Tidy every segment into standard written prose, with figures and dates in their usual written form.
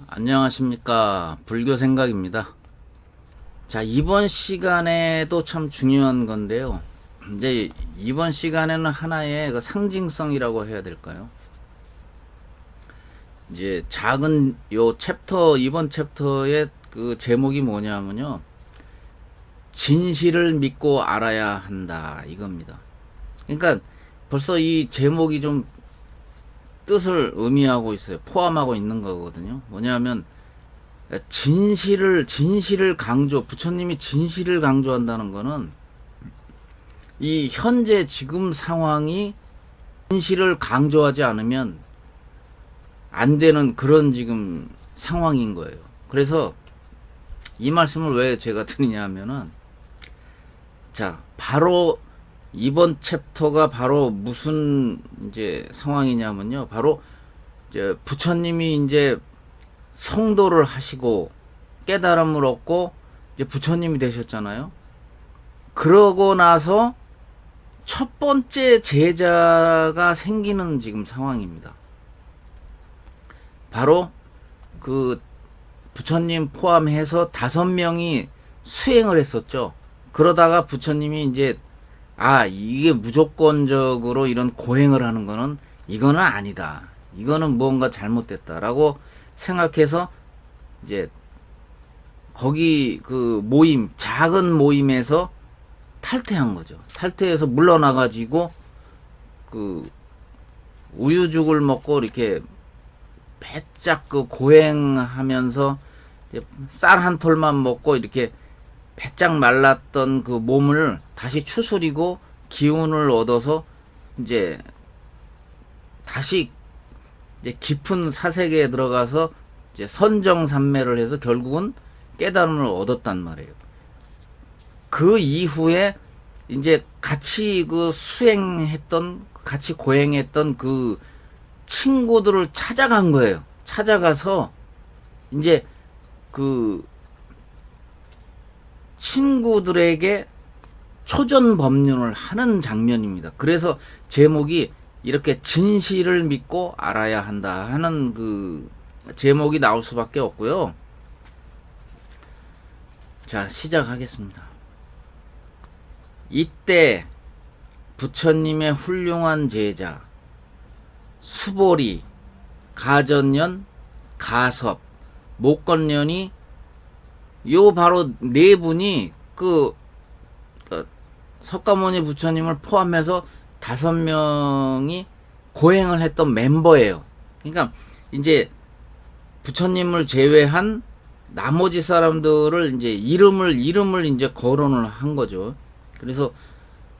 안녕하십니까. 불교 생각입니다. 자, 이번 시간에도 참 중요한 건데요. 이제 이번 시간에는 하나의 그 상징성이라고 해야 될까요? 이제 작은 요 챕터, 이번 챕터의 그 제목이 뭐냐면요. 진실을 믿고 알아야 한다. 이겁니다. 그러니까 벌써 이 제목이 좀 뜻을 의미하고 있어요. 포함하고 있는 거거든요. 뭐냐면 진실을 강조, 부처님이 진실을 강조한다는 거는 이 현재 지금 상황이 진실을 강조하지 않으면 안 되는 그런 지금 상황인 거예요. 그래서 이 말씀을 왜 제가 드리냐 하면은, 자, 바로 이번 챕터가 바로 무슨 이제 상황이냐면요. 바로 이제 부처님이 이제 성도를 하시고 깨달음을 얻고 이제 부처님이 되셨잖아요. 그러고 나서 첫 번째 제자가 생기는 지금 상황입니다. 바로 그 부처님 포함해서 5명이 수행을 했었죠. 그러다가 부처님이 이제 이게 무조건적으로 이런 고행을 하는 거는 이거는 아니다. 이거는 무언가 잘못됐다라고 생각해서 이제 거기 그 모임, 작은 모임에서 탈퇴한 거죠. 탈퇴해서 물러나가지고 그 우유죽을 먹고 이렇게 배짝 그 고행하면서 쌀 한 톨만 먹고 이렇게 배짝 말랐던 그 몸을 다시 추스리고 기운을 얻어서 이제 다시 이제 깊은 사색에 들어가서 이제 선정산매를 해서 결국은 깨달음을 얻었단 말이에요. 그 이후에 이제 같이 그 수행했던, 같이 고행했던 그 친구들을 찾아간 거예요. 찾아가서 이제 그 친구들에게 초전 법륜을 하는 장면입니다. 그래서 제목이 이렇게 진실을 믿고 알아야 한다 하는 그 제목이 나올 수밖에 없고요. 자, 시작하겠습니다. 이때 부처님의 훌륭한 제자 수보리, 가전년, 가섭, 목건년이 요 바로 네 분이 그 석가모니 부처님을 포함해서 5명이 고행을 했던 멤버예요. 그러니까 이제 부처님을 제외한 나머지 사람들을 이제 이름을 이제 거론을 한 거죠. 그래서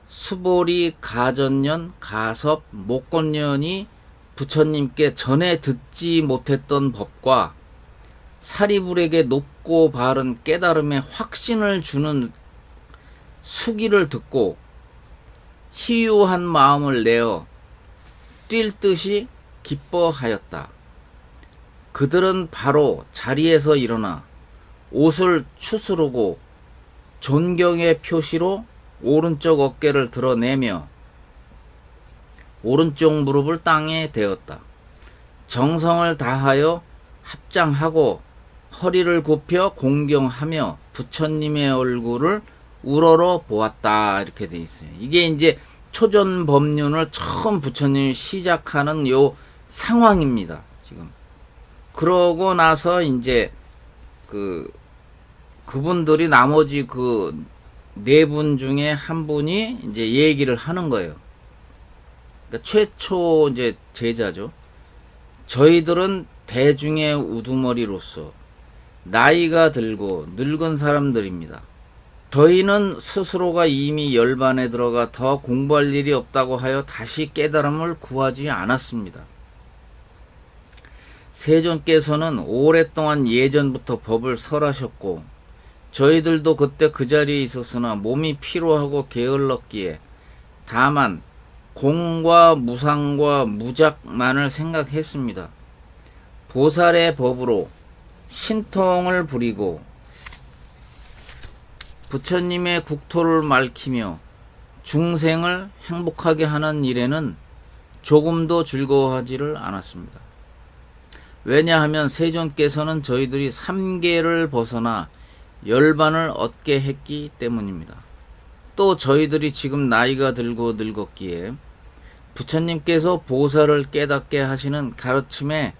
수보리, 가전년, 가섭, 목건년이 부처님께 전에 듣지 못했던 법과 사리불에게 높고 바른 깨달음의 확신을 주는 수기를 듣고 희유한 마음을 내어 뛸 듯이 기뻐하였다. 그들은 바로 자리에서 일어나 옷을 추스르고 존경의 표시로 오른쪽 어깨를 드러내며 오른쪽 무릎을 땅에 대었다. 정성을 다하여 합장하고 허리를 굽혀 공경하며 부처님의 얼굴을 우러러 보았다. 이렇게 돼 있어요. 이게 이제 초전 법륜을 처음 부처님이 시작하는 요 상황입니다. 지금. 그러고 나서 이제 그분들이 나머지 그 4분 중에 한 분이 이제 얘기를 하는 거예요. 그러니까 최초 이제 제자죠. 저희들은 대중의 우두머리로서 나이가 들고 늙은 사람들입니다. 저희는 스스로가 이미 열반에 들어가 더 공부할 일이 없다고 하여 다시 깨달음을 구하지 않았습니다. 세존께서는 오랫동안 예전부터 법을 설하셨고 저희들도 그때 그 자리에 있었으나 몸이 피로하고 게을렀기에 다만 공과 무상과 무작만을 생각했습니다. 보살의 법으로 신통을 부리고 부처님의 국토를 맑히며 중생을 행복하게 하는 일에는 조금도 즐거워하지를 않았습니다. 왜냐하면 세존께서는 저희들이 삼계를 벗어나 열반을 얻게 했기 때문입니다. 또 저희들이 지금 나이가 들고 늙었기에 부처님께서 보살을 깨닫게 하시는 가르침에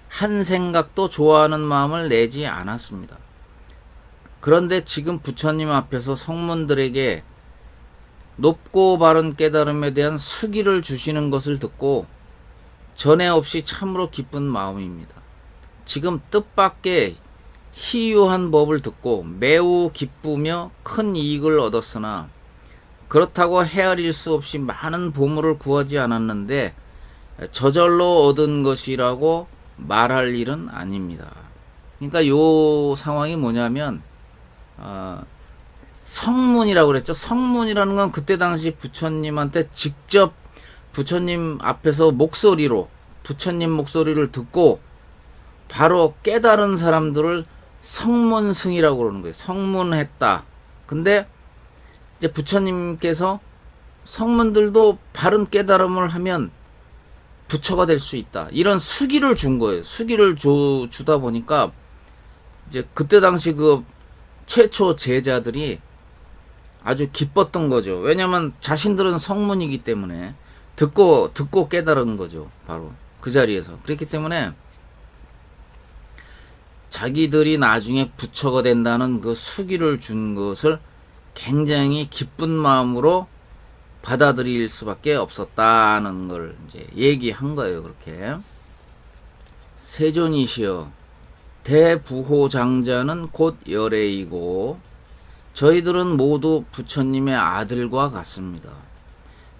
한 생각도 좋아하는 마음을 내지 않았습니다. 그런데 지금 부처님 앞에서 성문들에게 높고 바른 깨달음에 대한 수기를 주시는 것을 듣고 전에 없이 참으로 기쁜 마음입니다. 지금 뜻밖의 희유한 법을 듣고 매우 기쁘며 큰 이익을 얻었으나 그렇다고 헤아릴 수 없이 많은 보물을 구하지 않았는데 저절로 얻은 것이라고 말할 일은 아닙니다. 그러니까 요 상황이 뭐냐면 성문이라고 그랬죠. 성문이라는 건 그때 당시 부처님한테 직접 부처님 앞에서 목소리로 부처님 목소리를 듣고 바로 깨달은 사람들을 성문승이라고 그러는 거예요. 성문했다. 근데 이제 부처님께서 성문들도 바른 깨달음을 하면 부처가 될 수 있다. 이런 수기를 준 거예요. 수기를 주다 보니까 이제 그때 당시 그 최초 제자들이 아주 기뻤던 거죠. 왜냐면 자신들은 성문이기 때문에 듣고 깨달은 거죠. 바로 그 자리에서. 그렇기 때문에 자기들이 나중에 부처가 된다는 그 수기를 준 것을 굉장히 기쁜 마음으로 받아들일 수밖에 없었다는 걸 이제 얘기한 거예요. 그렇게. 세존이시여, 대부호장자는 곧 열애이고 저희들은 모두 부처님의 아들과 같습니다.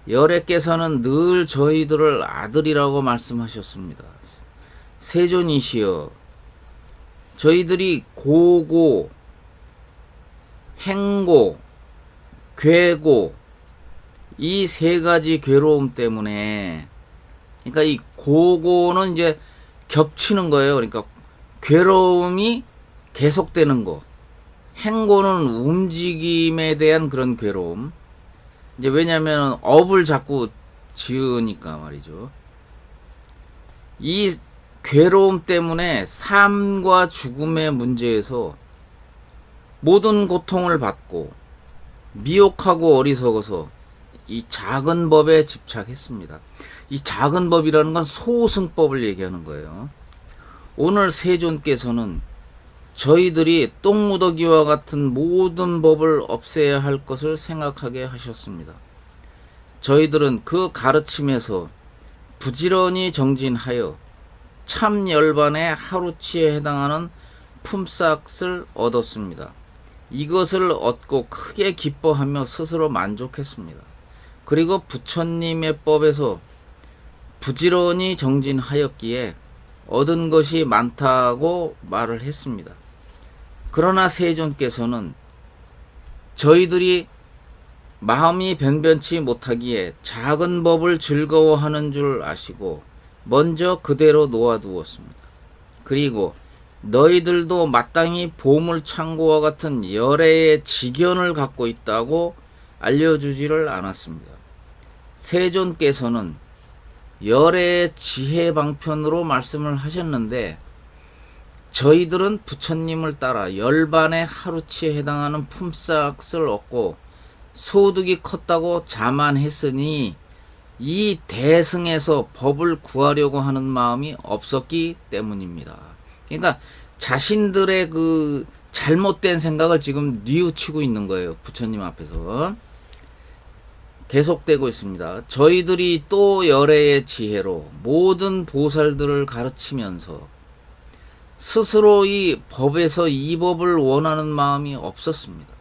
열애께서는 늘 저희들을 아들이라고 말씀하셨습니다. 세존이시여, 저희들이 고고, 행고, 괴고 이 세 가지 괴로움 때문에, 그러니까 이 고고는 이제 겹치는 거예요. 그러니까 괴로움이 계속되는 거. 행고는 움직임에 대한 그런 괴로움. 이제 왜냐면 업을 자꾸 지으니까 말이죠. 이 괴로움 때문에 삶과 죽음의 문제에서 모든 고통을 받고 미혹하고 어리석어서 이 작은 법에 집착했습니다. 이 작은 법이라는 건 소승법을 얘기하는 거예요. 오늘 세존께서는 저희들이 똥무더기와 같은 모든 법을 없애야 할 것을 생각하게 하셨습니다. 저희들은 그 가르침에서 부지런히 정진하여 참 열반의 하루치에 해당하는 품삯을 얻었습니다. 이것을 얻고 크게 기뻐하며 스스로 만족했습니다. 그리고 부처님의 법에서 부지런히 정진하였기에 얻은 것이 많다고 말을 했습니다. 그러나 세존께서는 저희들이 마음이 변변치 못하기에 작은 법을 즐거워하는 줄 아시고 먼저 그대로 놓아두었습니다. 그리고 너희들도 마땅히 보물창고와 같은 열애의 지견을 갖고 있다고 알려주지를 않았습니다. 세존께서는 열애의 지혜방편으로 말씀을 하셨는데 저희들은 부처님을 따라 열반의 하루치에 해당하는 품삯을 얻고 소득이 컸다고 자만했으니 이 대승에서 법을 구하려고 하는 마음이 없었기 때문입니다. 그러니까 자신들의 그 잘못된 생각을 지금 뉘우치고 있는 거예요. 부처님 앞에서. 계속되고 있습니다. 저희들이 또 열애의 지혜로 모든 보살들을 가르치면서 스스로 이 법에서 이 법을 원하는 마음이 없었습니다.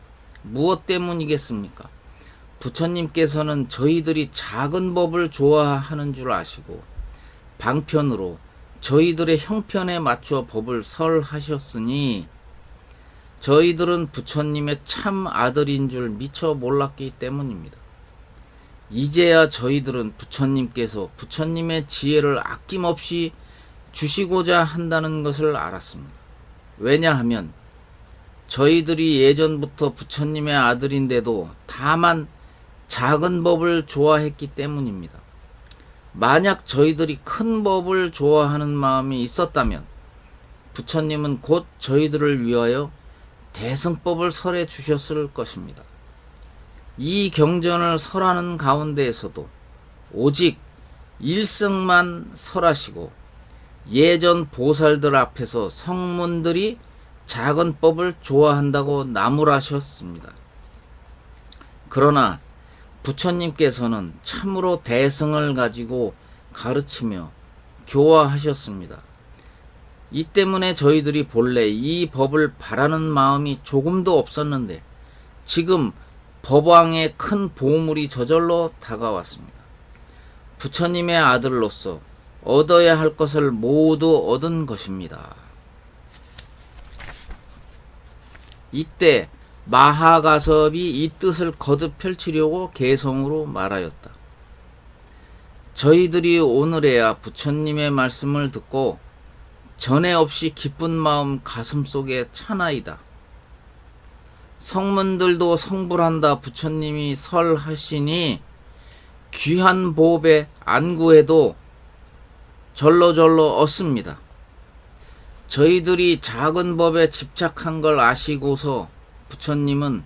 무엇 때문이겠습니까? 부처님께서는 저희들이 작은 법을 좋아하는 줄 아시고 방편으로 저희들의 형편에 맞추어 법을 설하셨으니 저희들은 부처님의 참 아들인 줄 미처 몰랐기 때문입니다. 이제야 저희들은 부처님께서 부처님의 지혜를 아낌없이 주시고자 한다는 것을 알았습니다. 왜냐하면 저희들이 예전부터 부처님의 아들인데도 다만 작은 법을 좋아했기 때문입니다. 만약 저희들이 큰 법을 좋아하는 마음이 있었다면 부처님은 곧 저희들을 위하여 대승법을 설해 주셨을 것입니다. 이 경전을 설하는 가운데에서도 오직 일승만 설하시고 예전 보살들 앞에서 성문들이 작은 법을 좋아한다고 나무라셨습니다. 그러나 부처님께서는 참으로 대승을 가지고 가르치며 교화하셨습니다. 이 때문에 저희들이 본래 이 법을 바라는 마음이 조금도 없었는데 지금 법왕의 큰 보물이 저절로 다가왔습니다. 부처님의 아들로서 얻어야 할 것을 모두 얻은 것입니다. 이때 마하가섭이 이 뜻을 거듭 펼치려고 개성으로 말하였다. 저희들이 오늘에야 부처님의 말씀을 듣고 전에 없이 기쁜 마음 가슴속에 차나이다. 성문들도 성불한다 부처님이 설하시니 귀한 보배 안구해도 절로절로 얻습니다. 저희들이 작은 법에 집착한 걸 아시고서 부처님은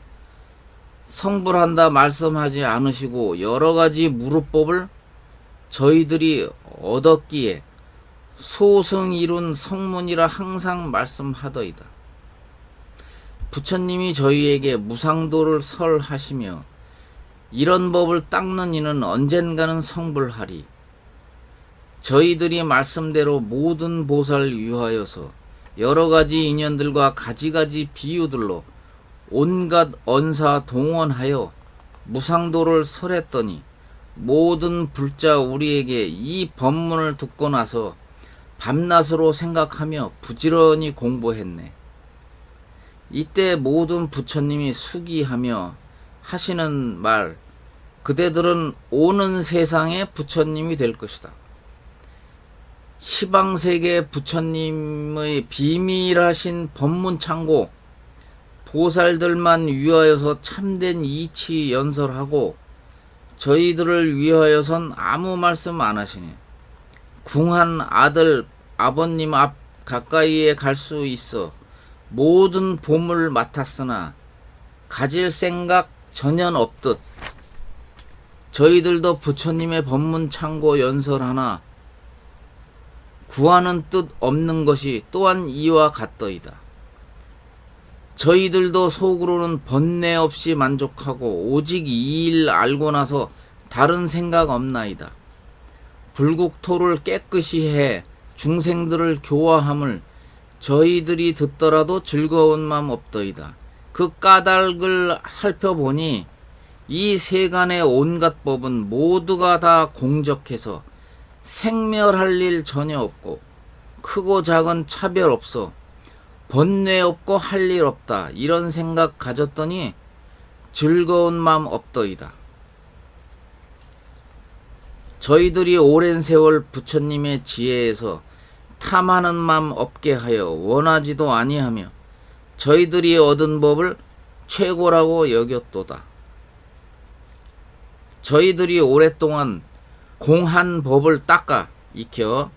성불한다 말씀하지 않으시고 여러가지 무릇법을 저희들이 얻었기에 소승 이룬 성문이라 항상 말씀하더이다. 부처님이 저희에게 무상도를 설하시며 이런 법을 닦는 이는 언젠가는 성불하리. 저희들이 말씀대로 모든 보살 위하여서 여러가지 인연들과 가지가지 비유들로 온갖 언사 동원하여 무상도를 설했더니 모든 불자 우리에게 이 법문을 듣고 나서 밤낮으로 생각하며 부지런히 공부했네. 이때 모든 부처님이 수기하며 하시는 말, 그대들은 오는 세상의 부처님이 될 것이다. 시방세계 부처님의 비밀하신 법문창고, 보살들만 위하여서 참된 이치 연설하고 저희들을 위하여선 아무 말씀 안 하시네. 궁한 아들 아버님 앞 가까이에 갈 수 있어 모든 보물 맡았으나 가질 생각 전혀 없듯 저희들도 부처님의 법문 창고 연설하나 구하는 뜻 없는 것이 또한 이와 같더이다. 저희들도 속으로는 번뇌 없이 만족하고 오직 이 일 알고 나서 다른 생각 없나이다. 불국토를 깨끗이 해 중생들을 교화함을 저희들이 듣더라도 즐거운 마음 없더이다. 그 까닭을 살펴보니 이 세간의 온갖 법은 모두가 다 공적해서 생멸할 일 전혀 없고 크고 작은 차별 없어 번뇌 없고 할 일 없다. 이런 생각 가졌더니 즐거운 마음 없더이다. 저희들이 오랜 세월 부처님의 지혜에서 탐하는 마음 없게 하여 원하지도 아니하며 저희들이 얻은 법을 최고라고 여겼도다. 저희들이 오랫동안 공한 법을 닦아 익혀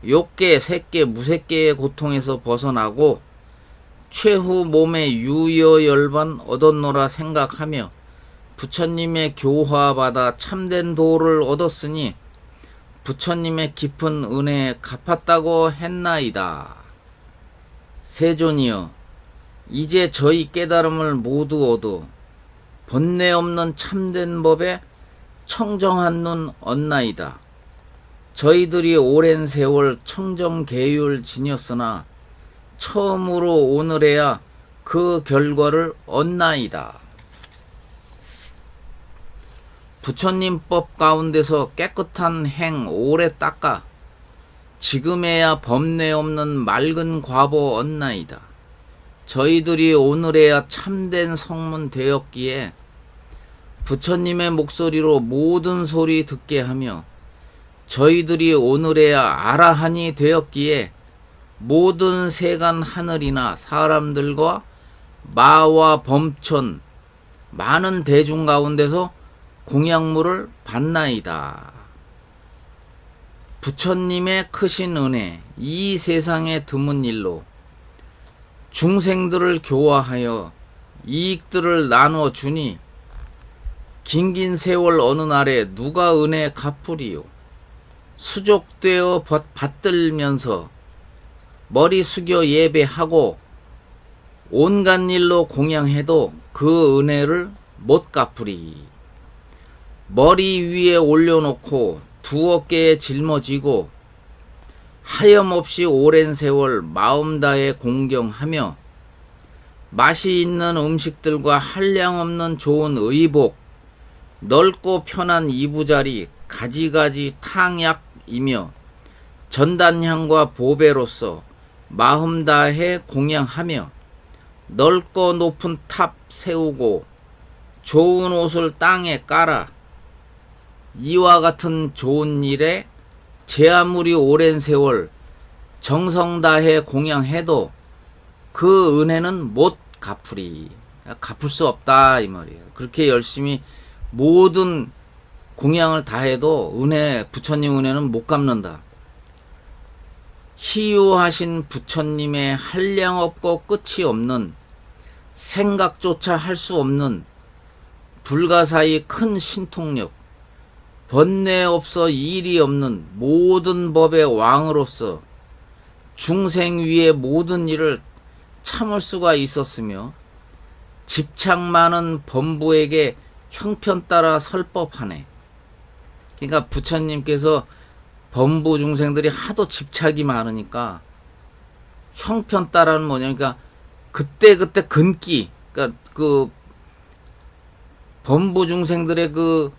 욕계, 색계, 무색계의 고통에서 벗어나고 최후 몸의 유여열반 얻었노라 생각하며 부처님의 교화받아 참된 도를 얻었으니 부처님의 깊은 은혜에 갚았다고 했나이다. 세존이여, 이제 저희 깨달음을 모두 얻어 번뇌 없는 참된 법에 청정한 눈 얻나이다. 저희들이 오랜 세월 청정계율 지녔으나 처음으로 오늘에야 그 결과를 얻나이다. 부처님법 가운데서 깨끗한 행 오래 닦아 지금에야 법뇌 없는 맑은 과보 얻나이다. 저희들이 오늘에야 참된 성문 되었기에 부처님의 목소리로 모든 소리 듣게 하며 저희들이 오늘에야 아라한이 되었기에 모든 세간 하늘이나 사람들과 마와 범천 많은 대중 가운데서 공양물을 받나이다. 부처님의 크신 은혜, 이 세상에 드문 일로 중생들을 교화하여 이익들을 나누어 주니 긴긴 세월 어느 날에 누가 은혜 갚으리요. 수족되어 받들면서 머리 숙여 예배하고 온갖 일로 공양해도 그 은혜를 못 갚으리. 머리 위에 올려놓고 두 어깨에 짊어지고 하염없이 오랜 세월 마음 다해 공경하며 맛이 있는 음식들과 한량없는 좋은 의복, 넓고 편한 이부자리, 가지가지 탕약이며 전단향과 보배로서 마음 다해 공양하며 넓고 높은 탑 세우고 좋은 옷을 땅에 깔아 이와 같은 좋은 일에 제 아무리 오랜 세월 정성 다해 공양해도 그 은혜는 못 갚으리. 갚을 수 없다 이 말이에요. 그렇게 열심히 모든 공양을 다해도 부처님 은혜는 못 갚는다. 희유하신 부처님의 한량없고 끝이 없는 생각조차 할 수 없는 불가사의 큰 신통력, 번뇌 없어 일이 없는 모든 법의 왕으로서 중생 위의 모든 일을 참을 수가 있었으며 집착 많은 범부에게 형편 따라 설법하네. 그러니까 부처님께서 범부 중생들이 하도 집착이 많으니까 형편 따라는 뭐냐, 그러니까 그때그때 근기, 그러니까 그 범부 중생들의 그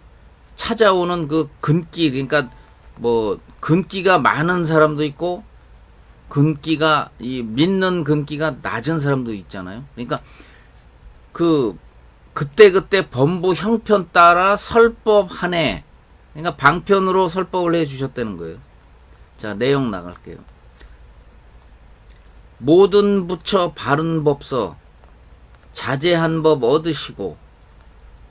찾아오는 그 근기, 그러니까 뭐 근기가 많은 사람도 있고 근기가 믿는 근기가 낮은 사람도 있잖아요. 그러니까 그때그때 범부 형편 따라 설법하네. 그러니까 방편으로 설법을 해 주셨다는 거예요. 자, 내용 나갈게요. 모든 부처 바른 법서 자제한 법 얻으시고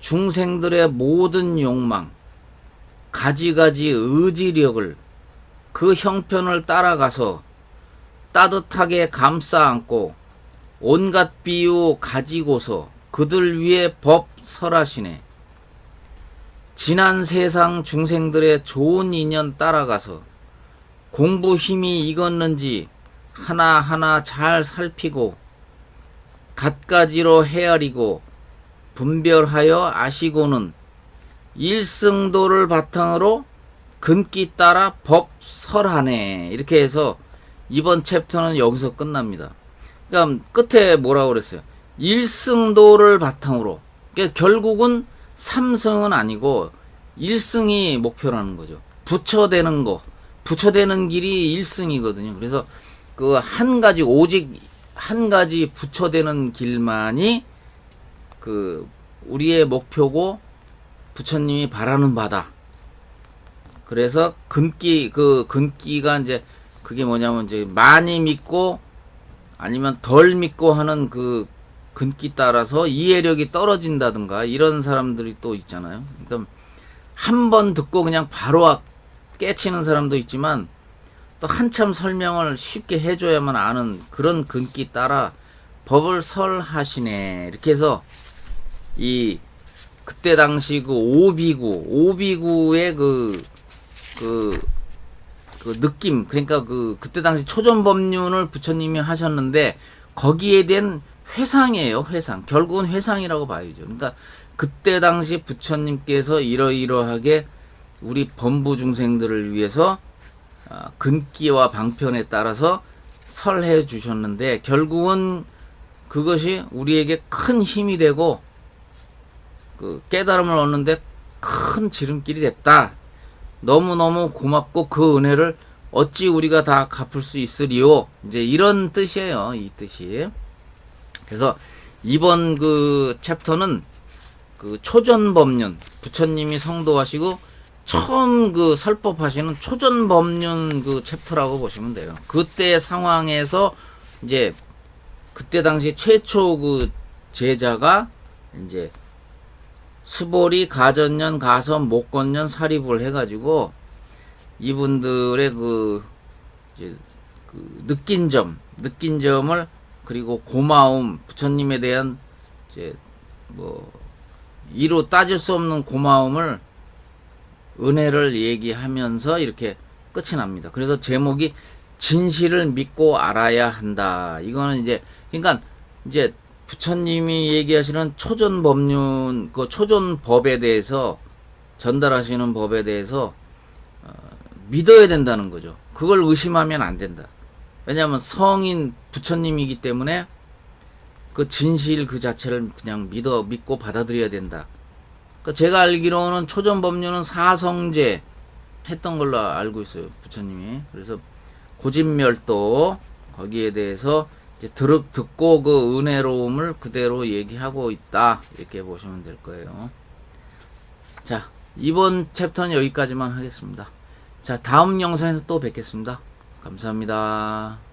중생들의 모든 욕망 가지가지 의지력을 그 형편을 따라가서 따뜻하게 감싸 안고 온갖 비유 가지고서 그들 위해 법 설하시네. 지난 세상 중생들의 좋은 인연 따라가서 공부 힘이 익었는지 하나하나 잘 살피고 갖가지로 헤아리고 분별하여 아시고는 일승도를 바탕으로 근기 따라 법 설하네. 이렇게 해서 이번 챕터는 여기서 끝납니다. 그러니까 끝에 뭐라고 그랬어요? 일승도를 바탕으로. 그러니까 결국은 삼승은 아니고 일승이 목표라는 거죠. 부처되는 거. 부처되는 길이 일승이거든요. 그래서 그 한 가지, 오직 한 가지 부처되는 길만이 그 우리의 목표고 부처님이 바라는 바다. 그래서 근기가 이제 그게 뭐냐면 이제 많이 믿고 아니면 덜 믿고 하는 그 근기 따라서 이해력이 떨어진다든가 이런 사람들이 또 있잖아요. 그러니까 한 번 듣고 그냥 바로 깨치는 사람도 있지만 또 한참 설명을 쉽게 해줘야만 아는 그런 근기 따라 법을 설하시네. 이렇게 해서 그때 당시 그 오비구의 그 느낌, 그러니까 그때 당시 초전법륜을 부처님이 하셨는데 거기에 대한 회상이에요. 회상. 결국은 회상이라고 봐야죠. 그러니까 그때 당시 부처님께서 이러이러하게 우리 범부 중생들을 위해서 근기와 방편에 따라서 설해 주셨는데 결국은 그것이 우리에게 큰 힘이 되고 그 깨달음을 얻는데 큰 지름길이 됐다. 너무너무 고맙고 그 은혜를 어찌 우리가 다 갚을 수 있으리요. 이제 이런 뜻이에요. 이 뜻이. 그래서 이번 그 챕터는 그 초전법륜, 부처님이 성도하시고 처음 그 설법하시는 초전법륜 그 챕터라고 보시면 돼요. 그때 상황에서 이제 그때 당시 최초 그 제자가 이제 수보리, 가전년, 가선, 목건년, 사리불 해가지고 이분들의 그 이제 그 느낀 점을 그리고 고마움, 부처님에 대한 이제 뭐 이로 따질 수 없는 고마움을 은혜를 얘기하면서 이렇게 끝이 납니다. 그래서 제목이 진실을 믿고 알아야 한다. 이거는 이제 그러니까 이제 부처님이 얘기하시는 초전 법륜 그 초전 법에 대해서 전달하시는 법에 대해서 믿어야 된다는 거죠. 그걸 의심하면 안 된다. 왜냐하면 성인 부처님이기 때문에 그 진실 그 자체를 그냥 믿고 받아들여야 된다. 그러니까 제가 알기로는 초전 법륜은 사성제 했던 걸로 알고 있어요. 부처님이. 그래서 고진멸도 거기에 대해서 이제 듣고 그 은혜로움을 그대로 얘기하고 있다. 이렇게 보시면 될 거예요. 자, 이번 챕터는 여기까지만 하겠습니다. 자, 다음 영상에서 또 뵙겠습니다. 감사합니다.